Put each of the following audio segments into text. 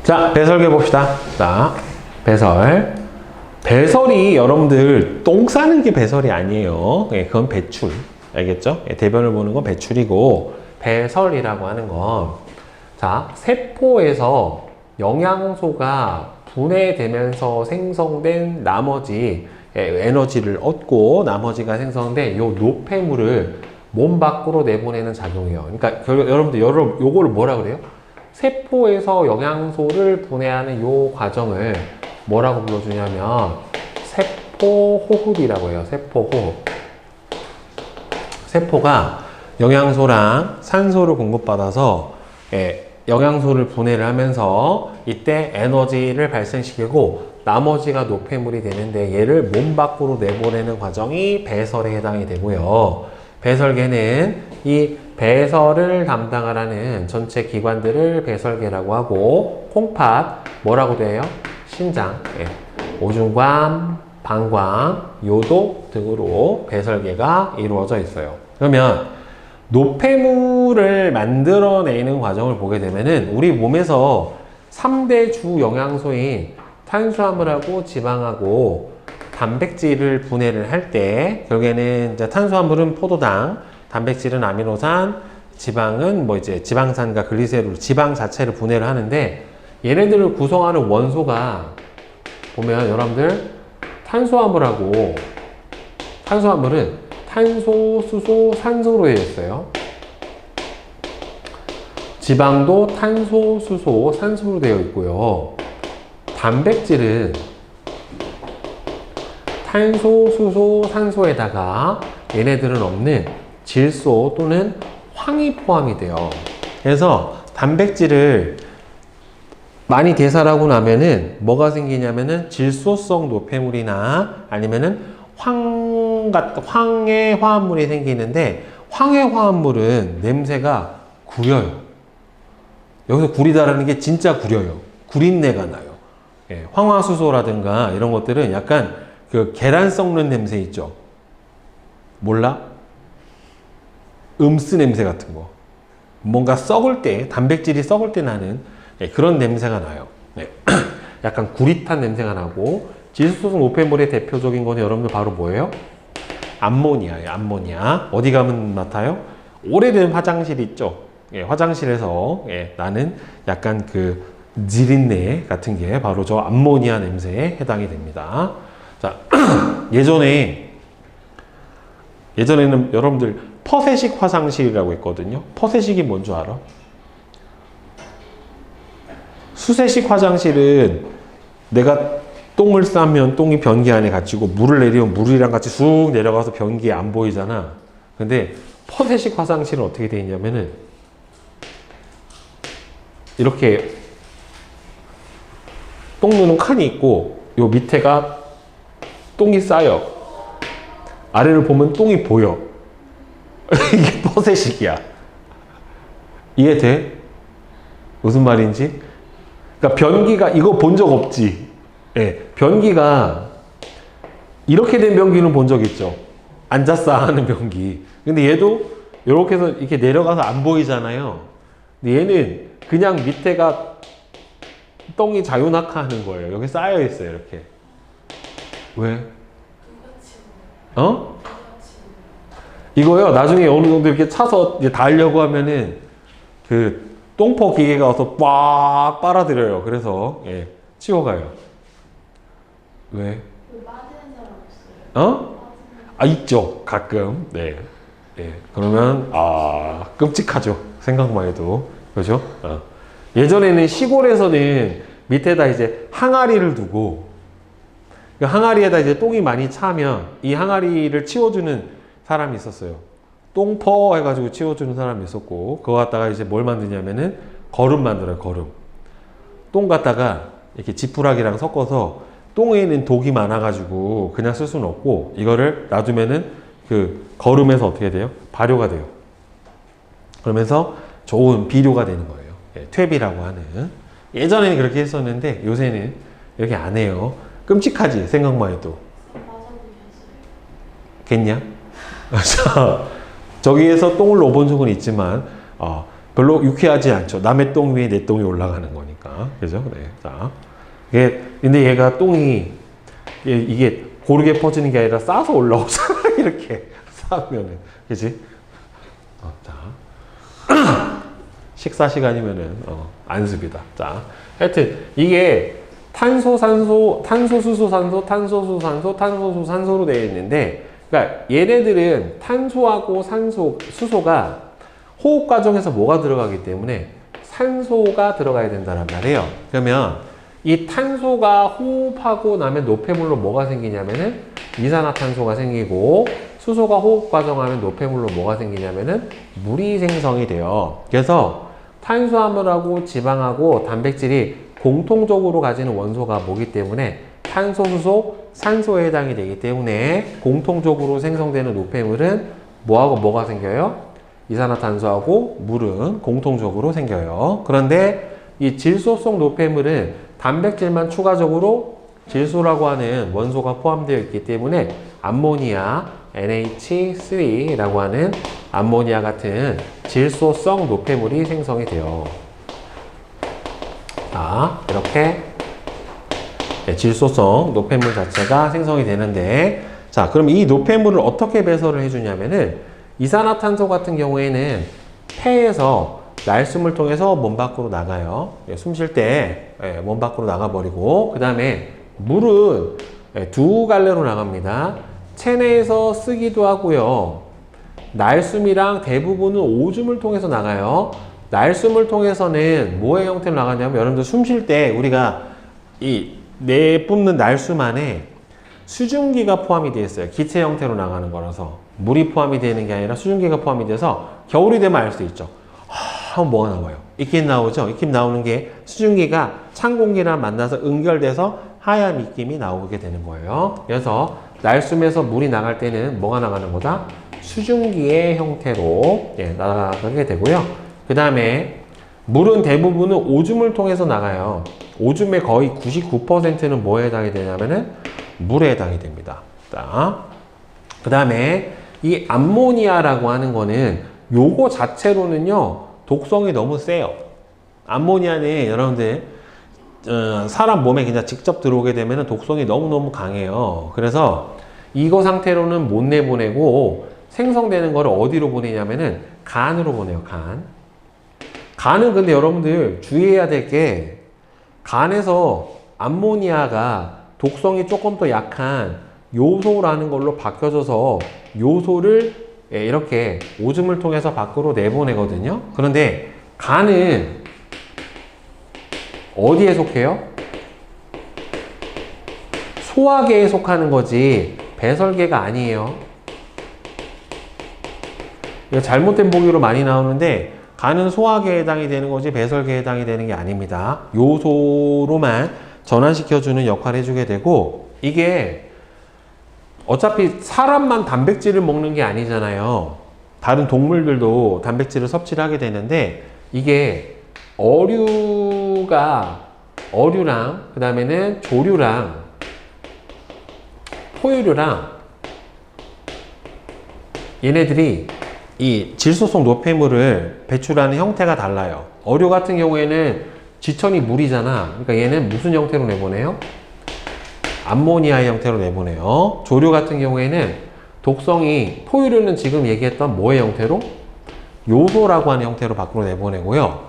자, 배설계 봅시다. 자, 배설. 배설이 여러분들 똥 싸는 게 배설이 아니에요. 예, 그건 배출. 알겠죠? 예, 대변을 보는 건 배출이고, 배설이라고 하는 건, 자, 세포에서 영양소가 분해되면서 생성된 나머지 에너지를 얻고 나머지가 생성된 요 노폐물을 몸 밖으로 내보내는 작용이에요. 그러니까 여러분들 요거를 뭐라 그래요? 세포에서 영양소를 분해하는 요 과정을 뭐라고 불러주냐면 세포호흡이라고 해요. 세포호흡. 세포가 영양소랑 산소를 공급받아서 영양소를 분해를 하면서 이때 에너지를 발생시키고 나머지가 노폐물이 되는데 얘를 몸 밖으로 내보내는 과정이 배설에 해당이 되고요. 배설계는 이 배설을 담당하라는 전체 기관들을 배설계라고 하고, 콩팥 뭐라고 돼요? 신장, 오줌관, 방광, 요도 등으로 배설계가 이루어져 있어요. 그러면 노폐물을 만들어내는 과정을 보게 되면은 우리 몸에서 3대 주 영양소인 탄수화물하고 지방하고 단백질을 분해를 할 때, 결국에는 이제 탄수화물은 포도당, 단백질은 아미노산, 지방은 뭐 이제 지방산과 글리세롤, 지방 자체를 분해를 하는데, 얘네들을 구성하는 원소가 보면 여러분들 탄수화물은 탄소, 수소, 산소로 되어 있어요. 지방도 탄소, 수소, 산소로 되어 있고요. 단백질은 탄소, 수소, 산소에다가 얘네들은 없는 질소 또는 황이 포함이 돼요. 그래서 단백질을 많이 대사하고 나면은 뭐가 생기냐면은 질소성 노폐물이나 아니면은 황의 화합물이 생기는데, 황의 화합물은 냄새가 구려요. 여기서 구리다라는 게 진짜 구려요. 구린내가 나요. 예, 황화수소라든가 이런 것들은 약간 그 계란 썩는 냄새 있죠? 몰라? 음스 냄새 같은 거. 뭔가 썩을 때, 단백질이 썩을 때 나는 그런 냄새가 나요. 네. 약간 구릿한 냄새가 나고, 질소성 노폐물의 대표적인 거는 여러분들 바로 뭐예요? 암모니아예요. 암모니아. 어디 가면 맡아요? 오래된 화장실 있죠? 예, 화장실에서 나는 약간 그 지린내 같은 게 바로 저 암모니아 냄새에 해당이 됩니다. 자, 예전에는 여러분들 퍼세식 화장실이라고 있거든요. 퍼세식이 뭔 줄 알아? 수세식 화장실은 내가 똥을 싸면 똥이 변기 안에 갇히고 물을 내리면 물이랑 같이 쑥 내려가서 변기에 안 보이잖아. 근데 퍼세식 화장실은 어떻게 되어 있냐면은 이렇게 똥 누는 칸이 있고 요 밑에가 똥이 쌓여. 아래를 보면 똥이 보여. 이게 퍼세식이야. 이해돼? 무슨 말인지? 그러니까 변기가, 이거 본 적 없지? 예, 변기가 이렇게 된 변기는 본 적 있죠? 앉았어 하는 변기. 근데 얘도 이렇게 해서 이렇게 내려가서 안 보이잖아요. 근데 얘는 그냥 밑에가 똥이 자유낙하하는 거예요. 여기 쌓여 있어요, 이렇게. 왜? 어? 이거요, 나중에 어느 정도 이렇게 차서 이제 다 하려고 하면은 그 똥포 기계가 와서 꽉 빨아들여요. 그래서 치워가요. 왜? 어? 아, 있죠. 가끔. 네. 그러면 끔찍하죠. 생각만 해도. 그죠? 예전에는 시골에서는 밑에다 이제 항아리를 두고, 그 항아리에다 이제 똥이 많이 차면 이 항아리를 치워주는 사람이 있었어요. 똥퍼 해가지고 치워주는 사람이 있었고, 그거 갖다가 이제 뭘 만드냐면은 거름 만들어요. 거름. 똥 갖다가 이렇게 지푸라기랑 섞어서, 똥에는 독이 많아가지고 그냥 쓸 수는 없고, 이거를 놔두면은 그 거름에서 어떻게 돼요? 발효가 돼요. 그러면서 좋은 비료가 되는 거예요. 퇴비라고 하는. 예전에는 그렇게 했었는데 요새는 이렇게 안 해요. 끔찍하지, 생각만 해도. 겠냐? 저기에서 똥을 넣어본 적은 있지만 별로 유쾌하지 않죠. 남의 똥 위에 내 똥이 올라가는 거니까. 그죠? 네. 자. 근데 얘가 똥이, 이게 고르게 퍼지는 게 아니라 싸서 올라오잖아. 이렇게 싸우면은. 그지? 자. 식사 시간이면은, 안습이다. 자. 하여튼, 이게 탄소, 산소, 탄소, 수소, 산소, 탄소, 수, 산소, 탄소, 수, 산소로 되어 있는데, 그러니까 얘네들은 탄소하고 산소, 수소가 호흡 과정에서 뭐가 들어가기 때문에 산소가 들어가야 된다는 말이에요. 그러면 이 탄소가 호흡하고 나면 노폐물로 뭐가 생기냐면은 이산화탄소가 생기고, 수소가 호흡 과정하면 노폐물로 뭐가 생기냐면은 물이 생성이 돼요. 그래서 탄수화물하고 지방하고 단백질이 공통적으로 가지는 원소가 뭐기 때문에 탄소, 수소, 산소에 해당이 되기 때문에 공통적으로 생성되는 노폐물은 뭐하고 뭐가 생겨요? 이산화탄소하고 물은 공통적으로 생겨요. 그런데 이 질소성 노폐물은 단백질만 추가적으로 질소라고 하는 원소가 포함되어 있기 때문에 암모니아, NH3라고 하는 암모니아 같은 질소성 노폐물이 생성이 돼요. 자, 이렇게 질소성 노폐물 자체가 생성이 되는데, 자, 그럼 이 노폐물을 어떻게 배설을 해주냐면은 이산화탄소 같은 경우에는 폐에서 날숨을 통해서 몸 밖으로 나가요. 숨 쉴 때 몸 밖으로 나가버리고, 그 다음에 물은 두 갈래로 나갑니다. 체내에서 쓰기도 하고요. 날숨이랑 대부분은 오줌을 통해서 나가요. 날숨을 통해서는 뭐의 형태로 나가냐면, 여러분들 숨 쉴 때 우리가 이 내뿜는 날숨 안에 수증기가 포함이 되어 있어요. 기체 형태로 나가는 거라서 물이 포함이 되는 게 아니라 수증기가 포함이 돼서 겨울이 되면 알 수 있죠. 하면 뭐가 나와요? 입김 나오죠? 입김 나오는 게 수증기가 찬 공기랑 만나서 응결돼서 하얀 입김이 나오게 되는 거예요. 그래서 날숨에서 물이 나갈 때는 뭐가 나가는 거다? 수증기의 형태로 나가게 되고요. 그 다음에 물은 대부분은 오줌을 통해서 나가요. 오줌의 거의 99%는 뭐에 해당이 되냐면은 물에 해당이 됩니다. 그 다음에 이 암모니아라고 하는 거는 요거 자체로는요 독성이 너무 세요. 암모니아는 여러분들 사람 몸에 그냥 직접 들어오게 되면 독성이 너무너무 강해요. 그래서 이거 상태로는 못 내보내고 생성되는 거를 어디로 보내냐면은 간으로 보내요. 간은 근데 여러분들 주의해야 될 게, 간에서 암모니아가 독성이 조금 더 약한 요소라는 걸로 바뀌어져서 요소를 이렇게 오줌을 통해서 밖으로 내보내거든요. 그런데 간은 어디에 속해요? 소화계에 속하는 거지 배설계가 아니에요. 이거 잘못된 보기로 많이 나오는데, 간은 소화계에 해당이 되는 거지 배설계에 해당이 되는 게 아닙니다. 요소로만 전환시켜주는 역할을 해주게 되고, 이게 어차피 사람만 단백질을 먹는 게 아니잖아요. 다른 동물들도 단백질을 섭취를 하게 되는데, 이게 어류랑 그 다음에는 조류랑 포유류랑 얘네들이 이 질소성 노폐물을 배출하는 형태가 달라요. 어류 같은 경우에는 지천이 물이잖아. 그러니까 얘는 무슨 형태로 내보내요? 암모니아의 형태로 내보내요. 조류 같은 경우에는 독성이, 포유류는 지금 얘기했던 뭐의 형태로? 요소라고 하는 형태로 밖으로 내보내고요.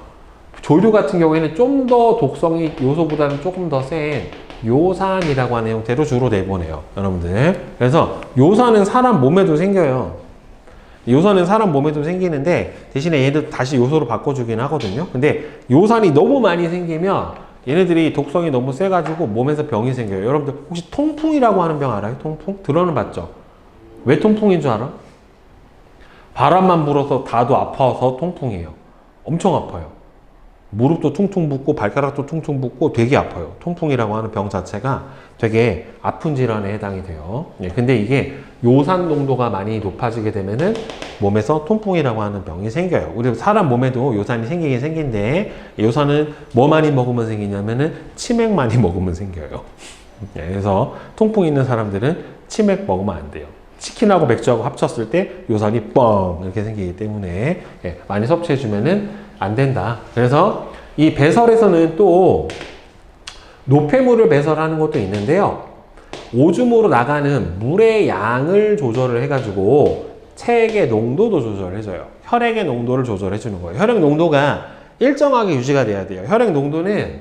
조류 같은 경우에는 좀 더 독성이 요소보다는 조금 더 센 요산이라고 하는 형태로 주로 내보내요. 여러분들. 그래서 요산은 사람 몸에도 생겨요. 요산은 사람 몸에도 생기는데 대신에 얘도 다시 요소로 바꿔주긴 하거든요. 근데 요산이 너무 많이 생기면 얘네들이 독성이 너무 세가지고 몸에서 병이 생겨요. 여러분들 혹시 통풍이라고 하는 병 알아요? 통풍? 들어는 봤죠? 왜 통풍인 줄 알아? 바람만 불어서 다도 아파서 통풍이에요. 엄청 아파요. 무릎도 퉁퉁 붓고 발가락도 퉁퉁 붓고 되게 아파요. 통풍이라고 하는 병 자체가 되게 아픈 질환에 해당이 돼요. 근데 이게 요산 농도가 많이 높아지게 되면은 몸에서 통풍이라고 하는 병이 생겨요. 우리 사람 몸에도 요산이 생기긴 생긴데, 요산은 뭐 많이 먹으면 생기냐면은 치맥 많이 먹으면 생겨요. 그래서 통풍 있는 사람들은 치맥 먹으면 안 돼요. 치킨하고 맥주하고 합쳤을 때 요산이 뻥 이렇게 생기기 때문에 예, 많이 섭취해주면은 안 된다. 그래서 이 배설에서는 또 노폐물을 배설하는 것도 있는데요. 오줌으로 나가는 물의 양을 조절을 해가지고 체액의 농도도 조절해줘요. 혈액의 농도를 조절해주는 거예요. 혈액 농도가 일정하게 유지가 돼야 돼요. 혈액 농도는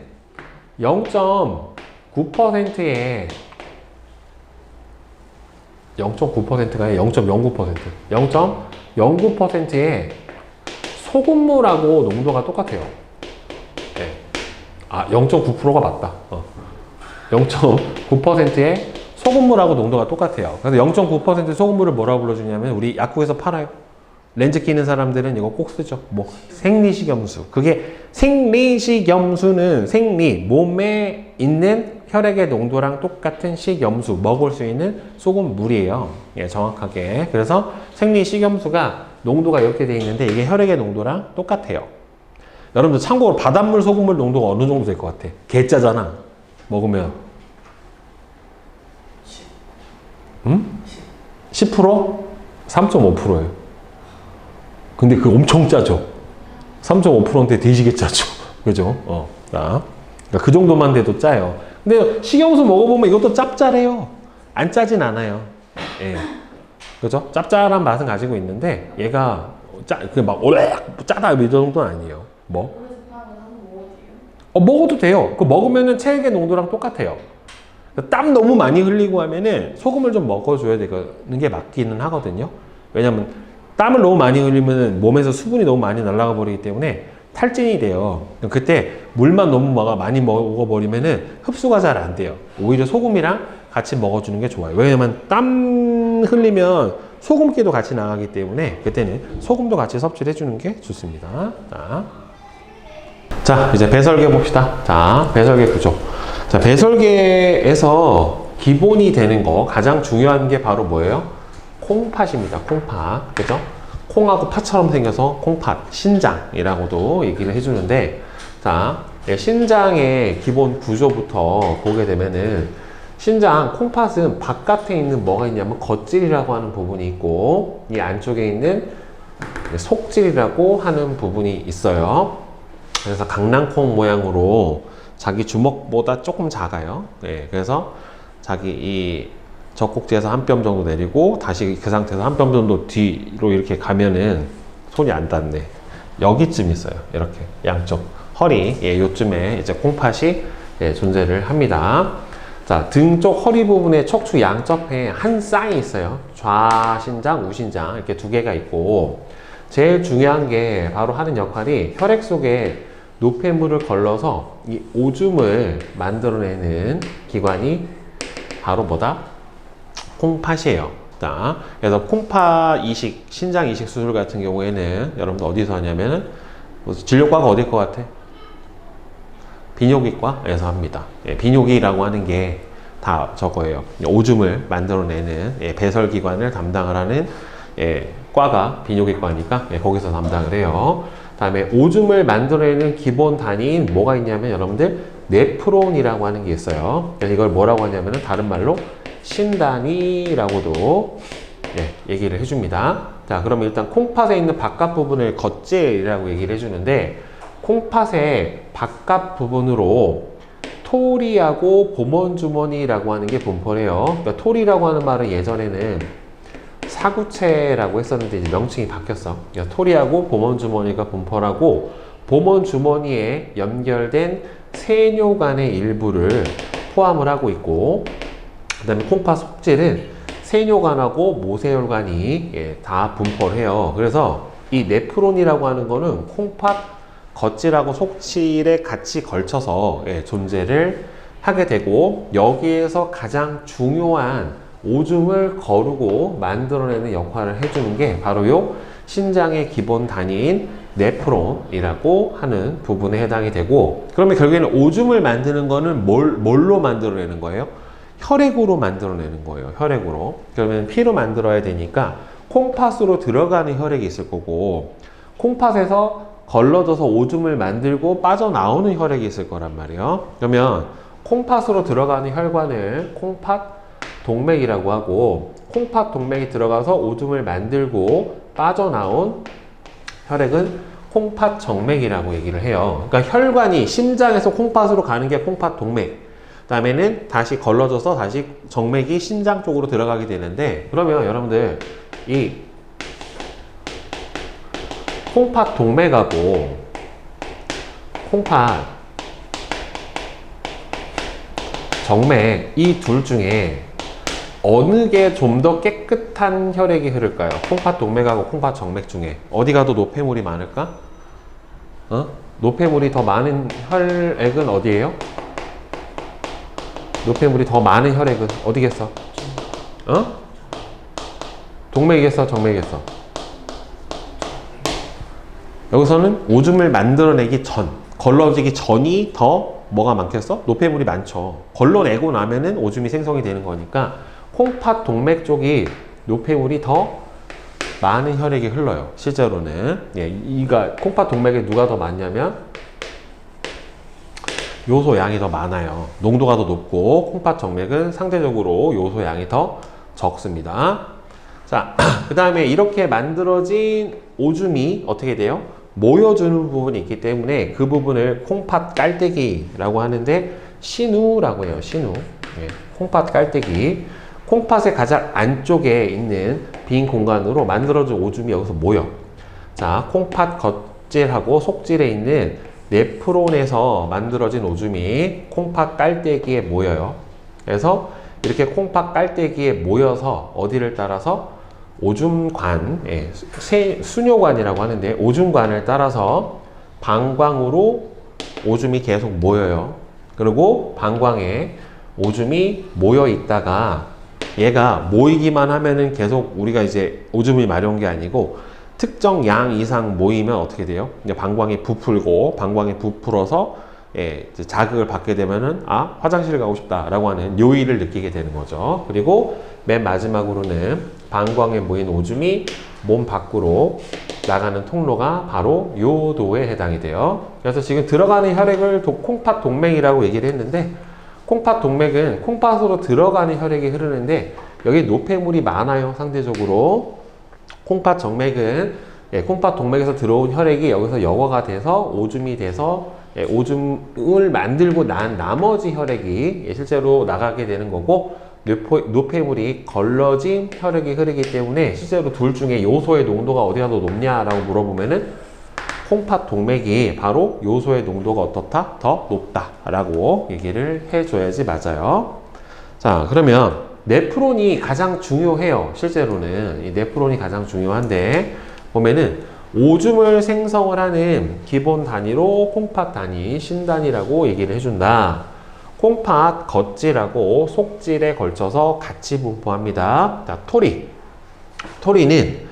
0.9%에 0.9%가 아니라 0.09%. 0.09%의 소금물하고 농도가 똑같아요. 네. 아, 0.9%가 맞다. 0.9%의 소금물하고 농도가 똑같아요. 그래서 0.9% 소금물을 뭐라고 불러주냐면 우리 약국에서 팔아요. 렌즈 끼는 사람들은 이거 꼭 쓰죠. 뭐 생리식염수. 그게 생리식염수는 생리 몸에 있는 혈액의 농도랑 똑같은 식염수 먹을 수 있는 소금물이에요. 예, 정확하게. 그래서 생리식염수가 농도가 이렇게 돼 있는데 이게 혈액의 농도랑 똑같아요. 여러분들 참고로 바닷물 소금물 농도가 어느 정도 될 것 같아? 개짜잖아. 먹으면 10%? 3.5%예요. 근데 그거 엄청 짜죠. 3.5%인데 되시게 짜죠. 그죠? 자, 그러니까 그 정도만 돼도 짜요. 근데 식염수 먹어보면 이것도 짭짤해요. 안 짜진 않아요. 예. 그죠? 짭짤한 맛은 가지고 있는데 얘가 막 오래약 짜다 이 정도는 아니에요. 뭐? 먹어도 돼요. 그 먹으면은 체액의 농도랑 똑같아요. 땀 너무 많이 흘리고 하면은 소금을 좀 먹어줘야 되는 게 맞기는 하거든요. 왜냐면 땀을 너무 많이 흘리면 몸에서 수분이 너무 많이 날아가 버리기 때문에 탈진이 돼요. 그때 물만 너무 많이 먹어버리면은 흡수가 잘 안 돼요. 오히려 소금이랑 같이 먹어주는 게 좋아요. 왜냐면 땀 흘리면 소금기도 같이 나가기 때문에 그때는 소금도 같이 섭취를 해주는 게 좋습니다. 자, 이제 배설계 봅시다. 자, 배설계 구조. 자, 배설계에서 기본이 되는 거 가장 중요한 게 바로 뭐예요? 콩팥입니다. 콩팥. 그죠? 콩하고 팥처럼 생겨서 콩팥, 신장이라고도 얘기를 해주는데, 자, 신장의 기본 구조부터 보게 되면은, 신장, 콩팥은 바깥에 있는 뭐가 있냐면 겉질이라고 하는 부분이 있고, 이 안쪽에 있는 속질이라고 하는 부분이 있어요. 그래서 강낭콩 모양으로 자기 주먹보다 조금 작아요. 네, 그래서 자기 이 젖꼭지에서 한 뼘 정도 내리고 다시 그 상태에서 한 뼘 정도 뒤로 이렇게 가면은 손이 안 닿네. 여기쯤 있어요. 이렇게 양쪽 허리 요쯤에 이제 콩팥이 존재를 합니다. 자, 등 쪽 허리 부분에 척추 양쪽에 한 쌍이 있어요. 좌신장, 우신장 이렇게 두 개가 있고 제일 중요한 게 바로 하는 역할이 혈액 속에 노폐물을 걸러서 이 오줌을 만들어내는 기관이 바로 뭐다? 콩팥이에요. 자, 그래서 콩팥 이식, 신장 이식 수술 같은 경우에는 여러분들 어디서 하냐면은 진료과가 어딜 것 같아? 비뇨기과에서 합니다. 비뇨기라고 하는 게 다 저거예요. 오줌을 만들어내는 배설기관을 담당을 하는 과가 비뇨기과니까 거기서 담당을 해요. 다음에 오줌을 만들어내는 기본 단위인 뭐가 있냐면 여러분들 네프론이라고 하는 게 있어요. 그래서 이걸 뭐라고 하냐면은 다른 말로 신단위라고도 얘기를 해줍니다. 자, 그러면 일단 콩팥에 있는 바깥 부분을 겉질이라고 얘기를 해주는데 콩팥의 바깥 부분으로 토리하고 보먼주머니라고 하는 게 분포해요. 그러니까 토리라고 하는 말은 예전에는 사구체라고 했었는데 이제 명칭이 바뀌었어. 그러니까 토리하고 보먼주머니가 분포하고 보먼주머니에 연결된 세뇨관의 일부를 포함을 하고 있고 그 다음에 콩팥 속질은 세뇨관하고 모세혈관이 다 분포를 해요. 그래서 이 네프론이라고 하는 거는 콩팥 겉질하고 속질에 같이 걸쳐서 존재를 하게 되고 여기에서 가장 중요한 오줌을 거르고 만들어내는 역할을 해주는 게 바로 요 신장의 기본 단위인 네프론이라고 하는 부분에 해당이 되고 그러면 결국에는 오줌을 만드는 거는 뭘로 만들어내는 거예요? 혈액으로 만들어내는 거예요. 혈액으로. 그러면 피로 만들어야 되니까 콩팥으로 들어가는 혈액이 있을 거고 콩팥에서 걸러져서 오줌을 만들고 빠져나오는 혈액이 있을 거란 말이에요. 그러면 콩팥으로 들어가는 혈관을 콩팥 동맥이라고 하고 콩팥 동맥이 들어가서 오줌을 만들고 빠져나온 혈액은 콩팥 정맥이라고 얘기를 해요. 그러니까 혈관이 심장에서 콩팥으로 가는 게 콩팥 동맥. 그다음에는 다시 걸러져서 다시 정맥이 심장 쪽으로 들어가게 되는데, 그러면 여러분들 이 콩팥 동맥하고 콩팥 정맥 이 둘 중에 어느 게 좀 더 깨끗한 혈액이 흐를까요? 콩팥 동맥하고 콩팥 정맥 중에 어디가 더 노폐물이 많을까? 노폐물이 더 많은 혈액은 어디예요? 노폐물이 더 많은 혈액은 어디겠어? 동맥이겠어? 정맥이겠어? 여기서는 오줌을 만들어내기 전, 걸러지기 전이 더 뭐가 많겠어? 노폐물이 많죠. 걸러내고 나면은 오줌이 생성이 되는 거니까 콩팥 동맥 쪽이 노폐물이 더 많은 혈액이 흘러요. 실제로는. 예, 이가 콩팥 동맥에 누가 더 많냐면 요소 양이 더 많아요. 농도가 더 높고 콩팥 정맥은 상대적으로 요소 양이 더 적습니다. 자, 그 다음에 이렇게 만들어진 오줌이 어떻게 돼요? 모여주는 부분이 있기 때문에 그 부분을 콩팥 깔때기라고 하는데 신우라고 해요. 신우. 예, 콩팥 깔때기. 콩팥의 가장 안쪽에 있는 빈 공간으로 만들어진 오줌이 여기서 모여. 자, 콩팥 겉질하고 속질에 있는 네프론에서 만들어진 오줌이 콩팥 깔때기에 모여요. 그래서 이렇게 콩팥 깔때기에 모여서 어디를 따라서 오줌관, 예, 수뇨관이라고 하는데 오줌관을 따라서 방광으로 오줌이 계속 모여요. 그리고 방광에 오줌이 모여 있다가 얘가 모이기만 하면은 계속 우리가 이제 오줌이 마려운 게 아니고 특정 양 이상 모이면 어떻게 돼요? 이제 방광이 부풀고 방광이 부풀어서 예, 이제 자극을 받게 되면은 아, 화장실 가고 싶다라고 하는 요일을 느끼게 되는 거죠. 그리고 맨 마지막으로는 방광에 모인 오줌이 몸 밖으로 나가는 통로가 바로 요도에 해당이 돼요. 그래서 지금 들어가는 혈액을 콩팥 동맥이라고 얘기를 했는데 콩팥 동맥은 콩팥으로 들어가는 혈액이 흐르는데 여기 노폐물이 많아요. 상대적으로. 콩팥 정맥은 예, 콩팥 동맥에서 들어온 혈액이 여기서 여과가 돼서 오줌이 돼서 예, 오줌을 만들고 난 나머지 혈액이 예, 실제로 나가게 되는 거고 노폐물이 걸러진 혈액이 흐르기 때문에 실제로 둘 중에 요소의 농도가 어디가 더 높냐라고 물어보면은 콩팥 동맥이 바로 요소의 농도가 어떻다? 더 높다라고 얘기를 해줘야지 맞아요. 자, 그러면 네프론이 가장 중요해요. 실제로는 이 네프론이 가장 중요한데 보면은 오줌을 생성을 하는 기본 단위로 콩팥 단위, 신단위라고 얘기를 해준다. 콩팥 겉질하고 속질에 걸쳐서 같이 분포합니다. 자, 토리는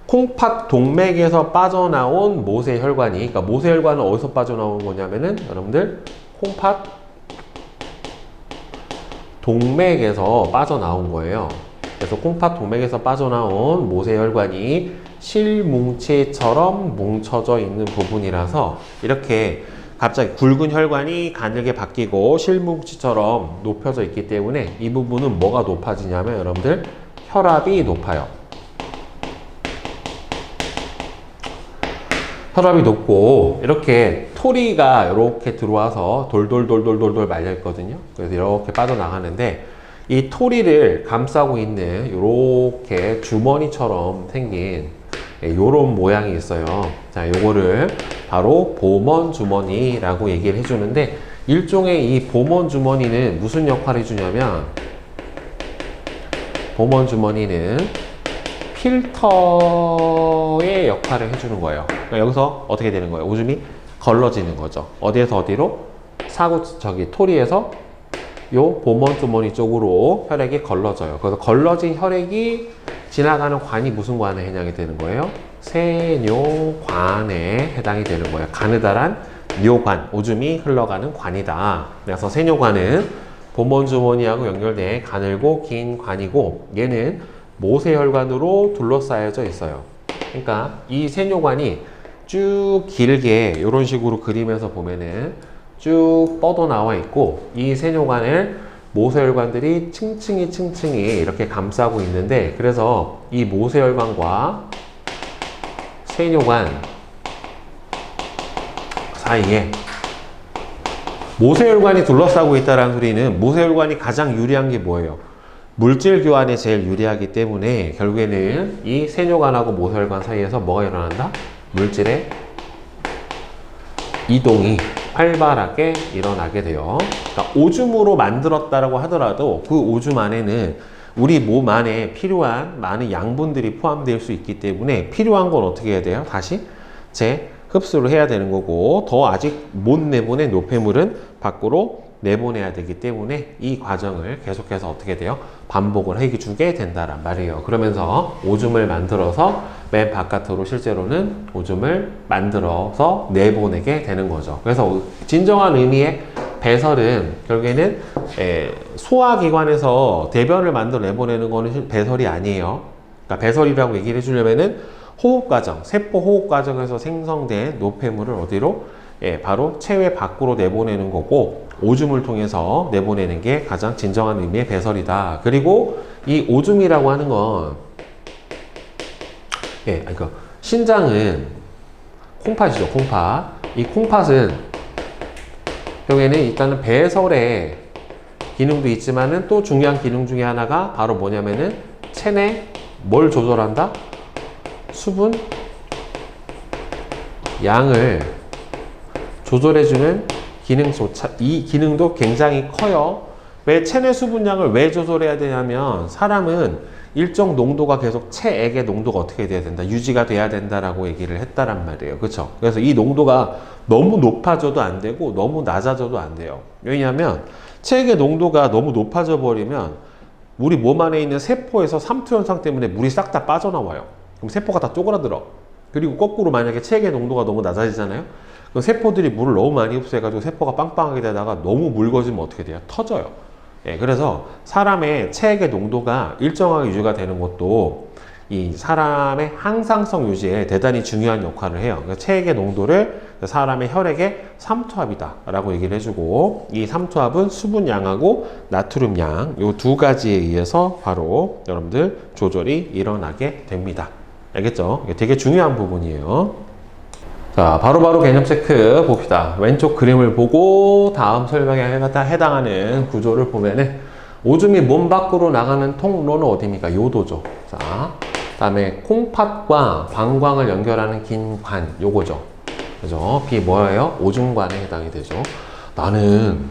콩팥 동맥에서 빠져나온 모세혈관이, 그러니까 모세혈관은 어디서 빠져나온 거냐면은 여러분들 콩팥 동맥에서 빠져나온 거예요. 그래서 콩팥 동맥에서 빠져나온 모세혈관이 실뭉치처럼 뭉쳐져 있는 부분이라서 이렇게 갑자기 굵은 혈관이 가늘게 바뀌고 실뭉치처럼 높여져 있기 때문에 이 부분은 뭐가 높아지냐면 여러분들 혈압이 높아요. 혈압이 높고 이렇게 토리가 이렇게 들어와서 돌돌돌돌돌돌 말려 있거든요. 그래서 이렇게 빠져나가는데 이 토리를 감싸고 있는 이렇게 주머니처럼 생긴 요런 모양이 있어요. 자, 요거를 바로 보먼 주머니라고 얘기를 해주는데 일종의 이 보먼 주머니는 무슨 역할을 해주냐면 보먼 주머니는 필터의 역할을 해주는 거예요. 그러니까 여기서 어떻게 되는 거예요? 오줌이 걸러지는 거죠. 어디에서 어디로? 토리에서 요 보먼 주머니 쪽으로 혈액이 걸러져요. 그래서 걸러진 혈액이 지나가는 관이 무슨 관에 해당이 되는 거예요? 세뇨관에 해당이 되는 거예요. 가느다란 뇨관, 오줌이 흘러가는 관이다. 그래서 세뇨관은 보먼 주머니하고 연결된 가늘고 긴 관이고 얘는 모세혈관으로 둘러싸여져 있어요. 그러니까 이 세뇨관이 쭉 길게 이런 식으로 그림에서 보면은 쭉 뻗어 나와 있고 이 세뇨관을 모세혈관들이 층층이 이렇게 감싸고 있는데, 그래서 이 모세혈관과 세뇨관 사이에 모세혈관이 둘러싸고 있다는 소리는 모세혈관이 가장 유리한 게 뭐예요? 물질 교환에 제일 유리하기 때문에 결국에는 이 세뇨관하고 모세혈관 사이에서 뭐가 일어난다? 물질의 이동이 활발하게 일어나게 돼요. 그러니까 오줌으로 만들었다라고 하더라도 그 오줌 안에는 우리 몸 안에 필요한 많은 양분들이 포함될 수 있기 때문에 필요한 건 어떻게 해야 돼요? 다시 흡수를 해야 되는 거고, 더 아직 못 내보낸 노폐물은 밖으로 내보내야 되기 때문에 이 과정을 계속해서 어떻게 돼요? 반복을 해주게 된다란 말이에요. 그러면서 오줌을 만들어서 맨 바깥으로 실제로는 오줌을 만들어서 내보내게 되는 거죠. 그래서 진정한 의미의 배설은 결국에는 소화기관에서 대변을 만들어 내보내는 거는 배설이 아니에요. 그러니까 배설이라고 얘기를 해주려면은 호흡과정, 세포 호흡과정에서 생성된 노폐물을 어디로? 바로 체외 밖으로 내보내는 거고, 오줌을 통해서 내보내는 게 가장 진정한 의미의 배설이다. 그리고 이 오줌이라고 하는 건, 신장은 콩팥이죠, 콩팥. 이 콩팥은 결국에는 일단은 배설의 기능도 있지만은 또 중요한 기능 중에 하나가 바로 뭐냐면은 체내 뭘 조절한다? 수분 양을 조절해주는 기능조차, 이 기능도 굉장히 커요. 왜 체내 수분량을 왜 조절해야 되냐면 사람은 일정 농도가 계속 체액의 농도가 어떻게 돼야 된다? 유지가 돼야 된다라고 얘기를 했다란 말이에요. 그렇죠? 그래서 이 농도가 너무 높아져도 안 되고 너무 낮아져도 안 돼요. 왜냐하면 체액의 농도가 너무 높아져 버리면 우리 몸 안에 있는 세포에서 삼투 현상 때문에 물이 싹 다 빠져나와요. 그럼 세포가 다 쪼그라들어. 그리고 거꾸로 만약에 체액의 농도가 너무 낮아지잖아요. 그럼 세포들이 물을 너무 많이 흡수해가지고 세포가 빵빵하게 되다가 너무 묽어지면 어떻게 돼요? 터져요. 그래서 사람의 체액의 농도가 일정하게 유지가 되는 것도 이 사람의 항상성 유지에 대단히 중요한 역할을 해요. 그러니까 체액의 농도를 사람의 혈액의 삼투압이다 라고 얘기를 해주고, 이 삼투압은 수분양하고 나트륨양, 이 두 가지에 의해서 바로 여러분들 조절이 일어나게 됩니다. 알겠죠? 이게 되게 중요한 부분이에요. 자, 바로바로 개념 체크 봅시다. 왼쪽 그림을 보고 다음 설명에 해당하는 구조를 보면은 오줌이 몸 밖으로 나가는 통로는 어디입니까? 요도죠. 자, 다음에 콩팥과 방광을 연결하는 긴 관, 요거죠. 그죠? B 뭐예요? 오줌관에 해당이 되죠. 나는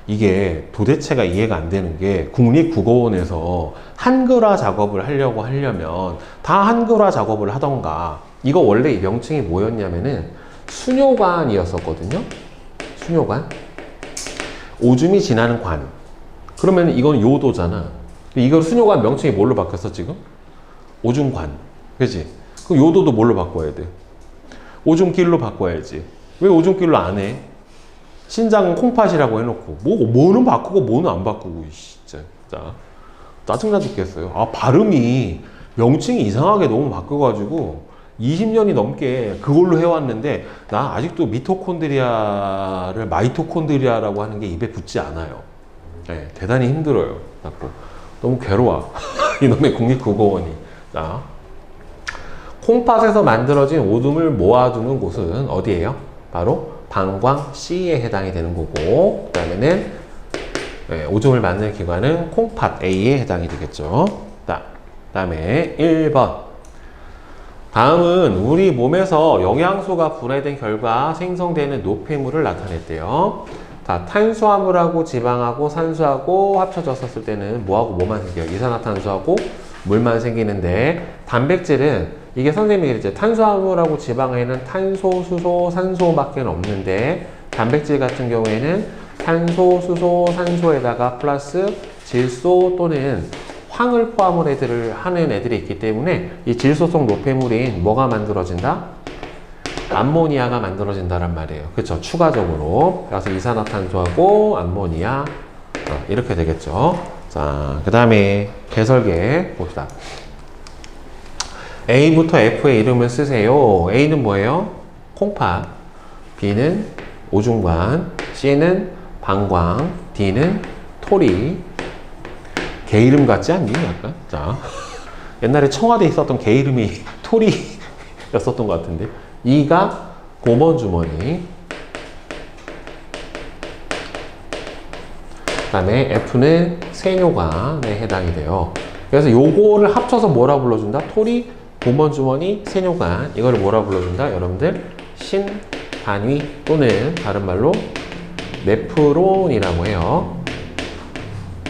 이게 도대체가 이해가 안 되는 게, 국립국어원에서 한글화 작업을 하려면 다 한글화 작업을 하던가, 이거 원래 이 명칭이 뭐였냐면은 수뇨관이었었거든요. 수뇨관. 오줌이 지나는 관. 그러면 이건 요도잖아. 이거 수뇨관 명칭이 뭘로 바뀌었어 지금? 오줌관. 그치? 그럼 요도도 뭘로 바꿔야 돼? 오줌길로 바꿔야지. 왜 오줌길로 안 해? 신장은 콩팥이라고 해놓고 뭐는 바꾸고 뭐는 안 바꾸고 진짜 짜증나 죽겠어요. 아, 발음이 명칭이 이상하게 너무 바뀌어가지고 20년이 넘게 그걸로 해왔는데 나 아직도 미토콘드리아를 마이토콘드리아라고 하는 게 입에 붙지 않아요. 네, 대단히 힘들어요. 자꾸 너무 괴로워. 이놈의 국립국어원이. 자, 콩팥에서 만들어진 오줌을 모아두는 곳은 어디예요? 바로 방광 C에 해당이 되는 거고, 그 다음에는 오줌을 만드는 기관은 콩팥 A에 해당이 되겠죠. 그 다음에 1번. 다음은 우리 몸에서 영양소가 분해된 결과 생성되는 노폐물을 나타냈대요. 자, 탄수화물하고 지방하고 산소하고 합쳐졌을 때는 뭐하고 뭐만 생겨요? 이산화탄소하고 물만 생기는데, 단백질은 이게 선생님이 그랬죠. 탄수화물하고 지방에는 탄소, 수소, 산소밖에 없는데, 단백질 같은 경우에는 탄소, 수소, 산소에다가 플러스 질소 또는 황을 포함을 하는 애들이 있기 때문에 이 질소성 노폐물인 뭐가 만들어진다? 암모니아가 만들어진다란 말이에요. 그렇죠? 추가적으로. 그래서 이산화탄소하고 암모니아 이렇게 되겠죠. 자, 그 다음에 배설계 봅시다. A부터 F의 이름을 쓰세요. A는 뭐예요? 콩팥, B는 오줌관, C는 방광, D는 토리. 개 이름 같지 않니? 약간. 자, 옛날에 청와대에 있었던 개 이름이 토리였었던 것 같은데. E가 고번 주머니. 그 다음에 F는 세뇨관에 해당이 돼요. 그래서 요거를 합쳐서 뭐라 불러준다? 토리, 고번 주머니, 세뇨관. 이거를 뭐라 불러준다? 여러분들 신, 단위 또는 다른 말로 네프론이라고 해요.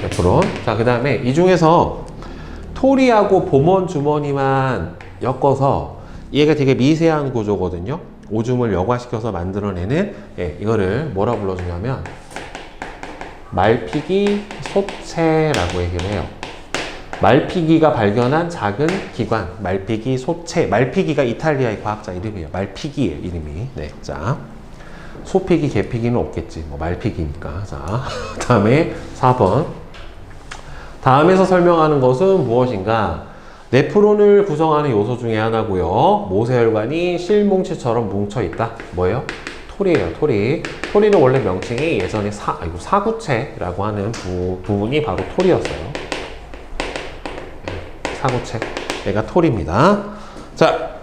네프론. 자, 그 다음에 이 중에서 토리하고 보먼 주머니만 엮어서 얘가 되게 미세한 구조거든요. 오줌을 여과시켜서 만들어내는, 예, 이거를 뭐라 불러주냐면 말피기 소체라고 얘기를 해요. 말피기가 발견한 작은 기관, 말피기 소체. 말피기가 이탈리아의 과학자 이름이에요. 말피기의 이름이. 네, 자, 소피기, 개피기는 없겠지. 뭐 말피기니까. 자, 다음에 4번. 다음에서 설명하는 것은 무엇인가? 네프론을 구성하는 요소 중에 하나고요. 모세혈관이 실뭉치처럼 뭉쳐 있다. 뭐예요? 토리예요, 토리. 토리는 원래 명칭이 예전에 사구체라고 하는 부분이 바로 토리였어요. 사구체. 얘가 토리입니다. 자,